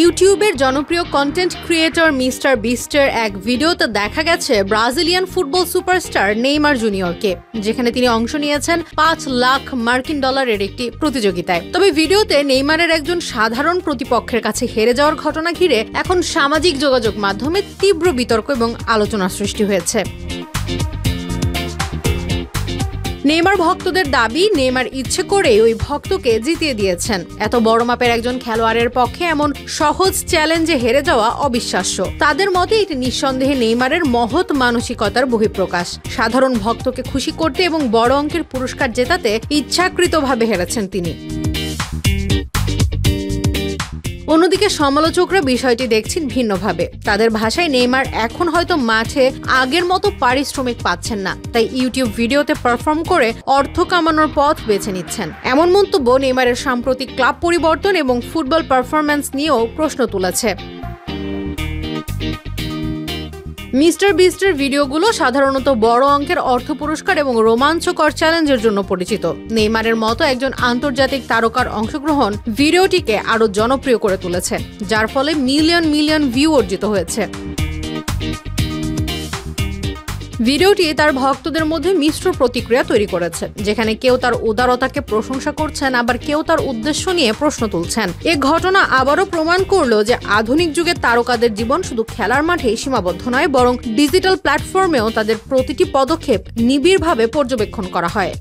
ইউটিউবের জনপ্রিয় content creator mister বিস্টের এক ভিডিওতে দেখা গেছে ব্রাজিলিয়ান ফুটবল সুপারস্টার নেইমার জুনিয়রকে, যেখানে তিনি অংশ নিয়েছেন $5 লাখ একটি প্রতিযোগিতায়। তবে ভিডিওতে নেইমারের একজন সাধারণ প্রতিপক্ষের কাছে হেরে যাওয়ার ঘটনা ঘিরে এখন সামাজিক যোগাযোগ মাধ্যমে তীব্র বিতর্ক এবং আলোচনা সৃষ্টি হয়েছে। নেইমার ভক্তদের দাবি, নেইমার ইচ্ছে করেই ওই ভক্তকে জিতিয়ে দিয়েছেন। এত বড় মাপের একজন খেলোয়াড়ের পক্ষে এমন সহজ চ্যালেঞ্জে হেরে যাওয়া অবিশ্বাস্য। তাদের মতে এটি নিঃসন্দেহে নেইমারের মহৎ মানসিকতার বহিঃপ্রকাশ। সাধারণ ভক্তকে খুশি করতে এবং বড় অঙ্কের পুরস্কার জেতাতে ইচ্ছাকৃতভাবে হেরেছেন তিনি। অন্যদিকে সমালোচকরা বিষয়টি দেখছেন ভিন্নভাবে। তাদের ভাষায় নেইমার এখন হয়তো মাঠে আগের মতো পারিশ্রমিক পাচ্ছেন না, তাই ইউটিউব ভিডিওতে পারফর্ম করে অর্থ কামানোর পথ বেছে নিচ্ছেন। এমন মন্তব্য নেইমারের সাম্প্রতিক ক্লাব পরিবর্তন এবং ফুটবল পারফরম্যান্স নিয়েও প্রশ্ন তুলেছে। মিস্টার বিস্টের ভিডিওগুলো সাধারণত বড় অঙ্কের অর্থ পুরস্কার এবং রোমাঞ্চকর চ্যালেঞ্জের জন্য পরিচিত। নেইমারের মতো একজন আন্তর্জাতিক তারকার অংশগ্রহণ ভিডিওটিকে আরও জনপ্রিয় করে তুলেছে, যার ফলে মিলিয়ন মিলিয়ন ভিউ অর্জিত হয়েছে। ভিডিওটি তার ভক্তদের মধ্যে মিশ্র প্রতিক্রিয়া তৈরি করেছে, যেখানে কেউ তার উদারতাকে প্রশংসা করছেন, আবার কেউ তার উদ্দেশ্য নিয়ে প্রশ্ন তুলছেন। এ ঘটনা আবারও প্রমাণ করলো যে আধুনিক যুগের তারকাদের জীবন শুধু খেলার মাঠেই সীমাবদ্ধ নয়, বরং ডিজিটাল প্ল্যাটফর্মেও তাদের প্রতিটি পদক্ষেপ নিবিড়ভাবে পর্যবেক্ষণ করা হয়।